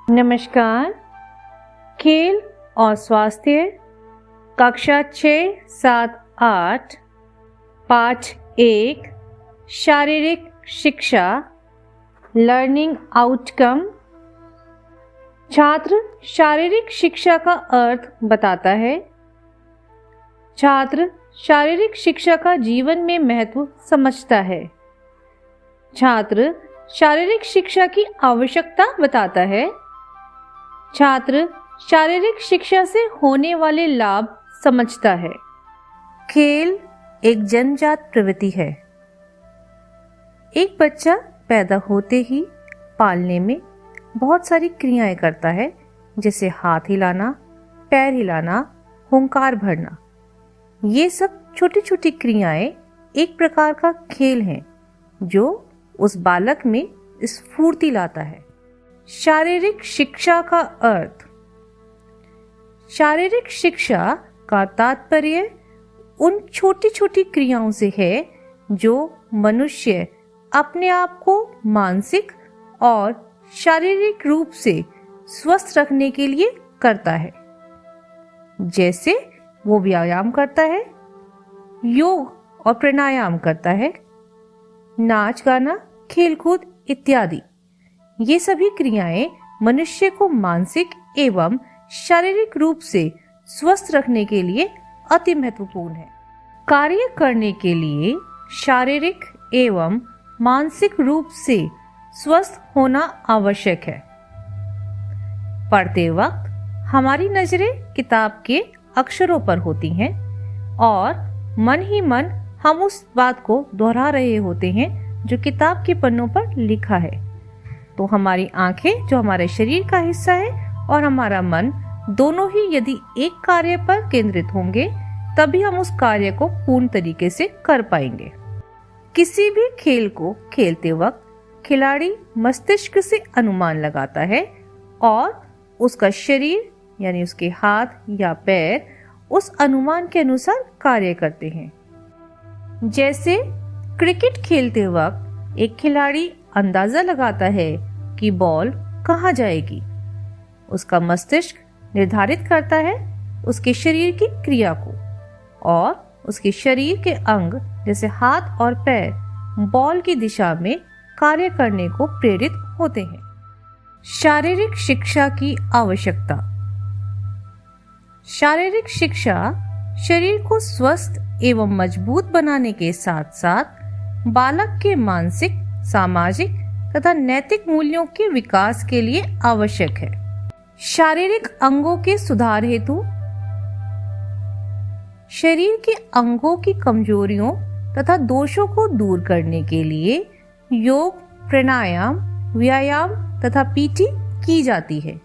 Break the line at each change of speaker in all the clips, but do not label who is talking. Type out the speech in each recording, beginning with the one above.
नमस्कार। खेल और स्वास्थ्य कक्षा 6, 7, 8 पाठ 1 शारीरिक शिक्षा लर्निंग आउटकम। छात्र शारीरिक शिक्षा का अर्थ बताता है। छात्र शारीरिक शिक्षा का जीवन में महत्व समझता है। छात्र शारीरिक शिक्षा की आवश्यकता बताता है। छात्र शारीरिक शिक्षा से होने वाले लाभ समझता है। खेल एक जन्मजात प्रवृत्ति है। एक बच्चा पैदा होते ही पालने में बहुत सारी क्रियाएं करता है, जैसे हाथ हिलाना, पैर हिलाना, हुंकार भरना। ये सब छोटी छोटी क्रियाएं एक प्रकार का खेल हैं जो उस बालक में स्फूर्ति लाता है। शारीरिक शिक्षा का अर्थ। शारीरिक शिक्षा का तात्पर्य उन छोटी छोटी क्रियाओं से है जो मनुष्य अपने आप को मानसिक और शारीरिक रूप से स्वस्थ रखने के लिए करता है। जैसे वो व्यायाम करता है, योग और प्राणायाम करता है, नाच गाना, खेलकूद इत्यादि। ये सभी क्रियाएं मनुष्य को मानसिक एवं शारीरिक रूप से स्वस्थ रखने के लिए अति महत्वपूर्ण है। कार्य करने के लिए शारीरिक एवं मानसिक रूप से स्वस्थ होना आवश्यक है। पढ़ते वक्त हमारी नजरें किताब के अक्षरों पर होती हैं और मन ही मन हम उस बात को दोहरा रहे होते हैं जो किताब के पन्नों पर लिखा है। तो हमारी आंखें जो हमारे शरीर का हिस्सा है और हमारा मन दोनों ही यदि एक कार्य पर केंद्रित होंगे तभी हम उस कार्य को पूर्ण तरीके से कर पाएंगे। किसी भी खेल को खेलते वक्त खिलाड़ी मस्तिष्क से अनुमान लगाता है और उसका शरीर यानी उसके हाथ या पैर उस अनुमान के अनुसार कार्य करते हैं। जैसे क्रिकेट खेलते वक्त एक खिलाड़ी अंदाजा लगाता है कि बॉल कहाँ जाएगी। उसका मस्तिष्क निर्धारित करता है उसके शरीर की क्रिया को और उसके शरीर के अंग जैसे हाथ और पैर बॉल की दिशा में कार्य करने को प्रेरित होते हैं। शारीरिक शिक्षा की आवश्यकता। शारीरिक शिक्षा शरीर को स्वस्थ एवं मजबूत बनाने के साथ साथ बालक के मानसिक, सामाजिक तथा नैतिक मूल्यों के विकास के लिए आवश्यक है। शारीरिक अंगों के सुधार हेतु शरीर के अंगों की कमजोरियों तथा दोषों को दूर करने के लिए योग, प्राणायाम, व्यायाम तथा पीटी की जाती है।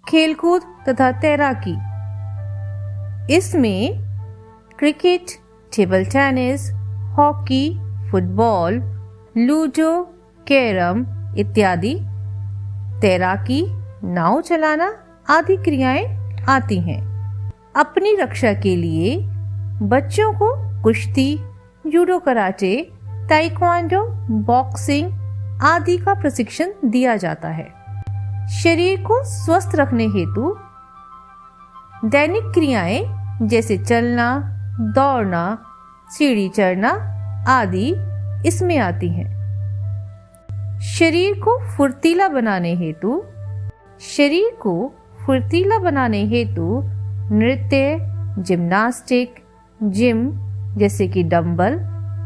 खेलकूद तथा तैराकी। इसमें cricket, table tennis, hockey, football, ludo, carrom इत्यादि, तैराकी, नाव चलाना आदि क्रियाएं आती हैं। अपनी रक्षा के लिए बच्चों को कुश्ती, जूडो, कराटे, ताइक्वांडो, बॉक्सिंग आदि का प्रशिक्षण दिया जाता है। शरीर को स्वस्थ रखने हेतु दैनिक क्रियाएं जैसे चलना, दौड़ना, सीढ़ी चढ़ना आदि इसमें आती हैं। शरीर को फुर्तीला बनाने हेतु नृत्य, जिम्नास्टिक, जिम जैसे कि डंबल,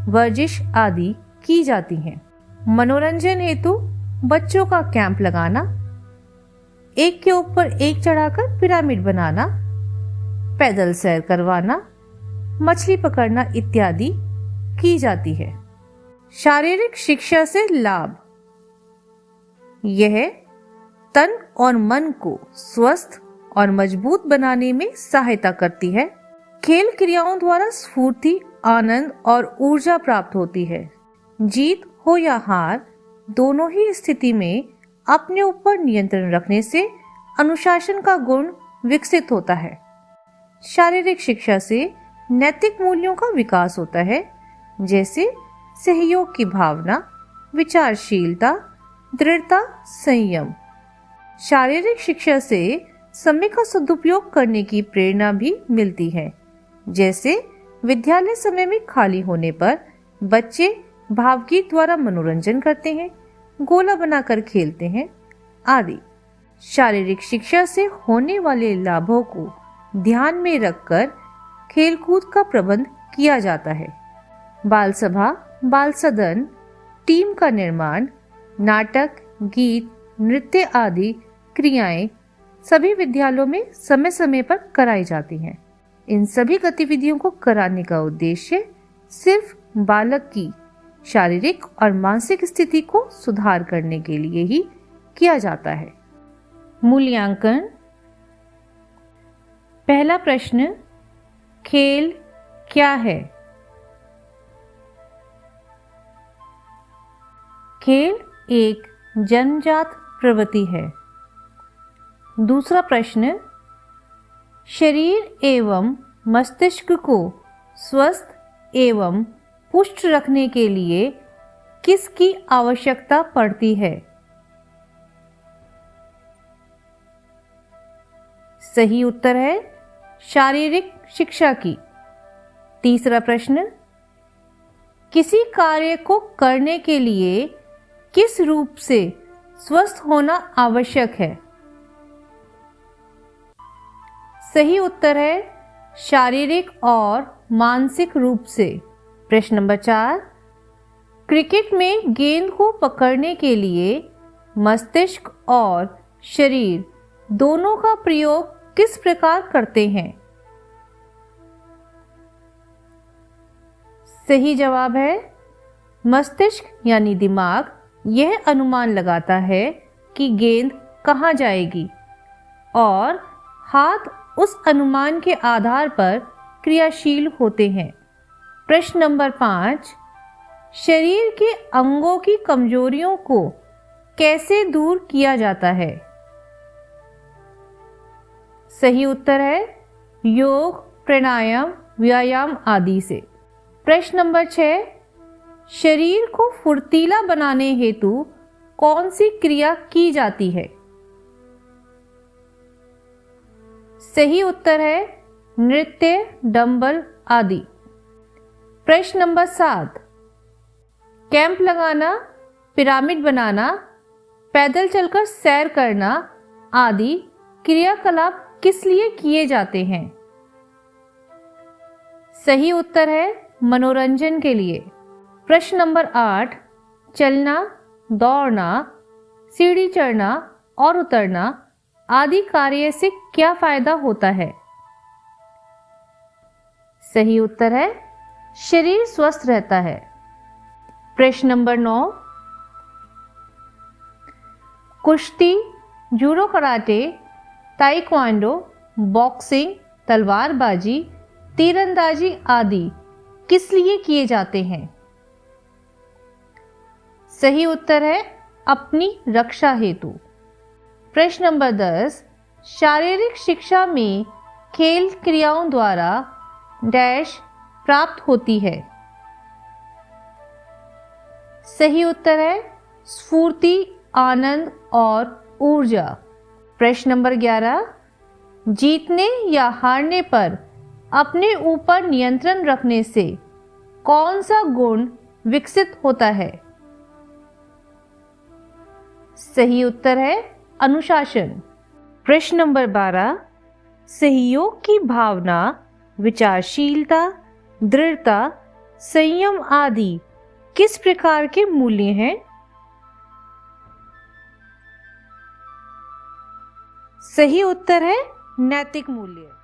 वर्जिश आदि की जाती हैं। मनोरंजन हेतु बच्चों का कैंप लगाना, एक के ऊपर एक चढ़ाकर पिरामिड बनाना, पैदल सैर करवाना, मछली पकड़ना इत्यादि की जाती है। शारीरिक शिक्षा से लाभ। यह तन और मन को स्वस्थ और मजबूत बनाने में सहायता करती है। खेल क्रियाओं द्वारा स्फूर्ति, आनंद और ऊर्जा प्राप्त होती है। जीत हो या हार दोनों ही स्थिति में अपने ऊपर नियंत्रण रखने से अनुशासन का गुण विकसित होता है। शारीरिक शिक्षा से नैतिक मूल्यों का विकास होता है, जैसे सहयोग की भावना, विचारशीलता, दृढ़ता, संयम। शारीरिक शिक्षा से समय का सदुपयोग करने की प्रेरणा भी मिलती है। जैसे विद्यालय समय में खाली होने पर बच्चे भावगीत द्वारा मनोरंजन करते हैं, गोला बनाकर खेलते हैं आदि। शारीरिक शिक्षा से होने वाले लाभों को ध्यान में रखकर खेलकूद का प्रबंध किया जाता है। बाल सभा, बाल सदन, टीम का निर्माण, नाटक, गीत, नृत्य आदि क्रियाएं सभी विद्यालयों में समय समय पर कराई जाती हैं। इन सभी गतिविधियों को कराने का उद्देश्य सिर्फ बालक की शारीरिक और मानसिक स्थिति को सुधार करने के लिए ही किया जाता है। मूल्यांकन। पहला प्रश्न, खेल क्या है? खेल एक जन्मजात प्रवृत्ति है। दूसरा प्रश्न, शरीर एवं मस्तिष्क को स्वस्थ एवं पुष्ट रखने के लिए किसकी आवश्यकता पड़ती है? सही उत्तर है शारीरिक शिक्षा की। तीसरा प्रश्न, किसी कार्य को करने के लिए किस रूप से स्वस्थ होना आवश्यक है? सही उत्तर है शारीरिक और मानसिक रूप से। प्रश्न नंबर 4, क्रिकेट में गेंद को पकड़ने के लिए मस्तिष्क और शरीर दोनों का प्रयोग किस प्रकार करते हैं? सही जवाब है मस्तिष्क यानी दिमाग यह अनुमान लगाता है कि गेंद कहाँ जाएगी और हाथ उस अनुमान के आधार पर क्रियाशील होते हैं। प्रश्न नंबर 5, शरीर के अंगों की कमजोरियों को कैसे दूर किया जाता है? सही उत्तर है योग, प्राणायाम, व्यायाम आदि से। प्रश्न नंबर 6, शरीर को फुर्तीला बनाने हेतु कौन सी क्रिया की जाती है? सही उत्तर है नृत्य, डंबल आदि। प्रश्न नंबर 7, कैंप लगाना, पिरामिड बनाना, पैदल चलकर सैर करना आदि क्रियाकलाप किस लिए किए जाते हैं? सही उत्तर है मनोरंजन के लिए। प्रश्न नंबर 8, चलना, दौड़ना, सीढ़ी चढ़ना और उतरना आदि कार्य से क्या फायदा होता है? सही उत्तर है शरीर स्वस्थ रहता है। प्रश्न नंबर 9, कुश्ती, जूडो कराटे, ताइक्वांडो, बॉक्सिंग, तलवारबाजी, तीरंदाजी आदि किस लिए किए जाते हैं? सही उत्तर है अपनी रक्षा हेतु। प्रश्न नंबर 10, शारीरिक शिक्षा में खेल क्रियाओं द्वारा डैश प्राप्त होती है? सही उत्तर है स्फूर्ति, आनंद और ऊर्जा। प्रश्न नंबर 11, जीतने या हारने पर अपने ऊपर नियंत्रण रखने से कौन सा गुण विकसित होता है? सही उत्तर है अनुशासन। प्रश्न नंबर 12, सहयोग की भावना, विचारशीलता, दृढ़ता, संयम आदि किस प्रकार के मूल्य हैं? सही उत्तर है नैतिक मूल्य।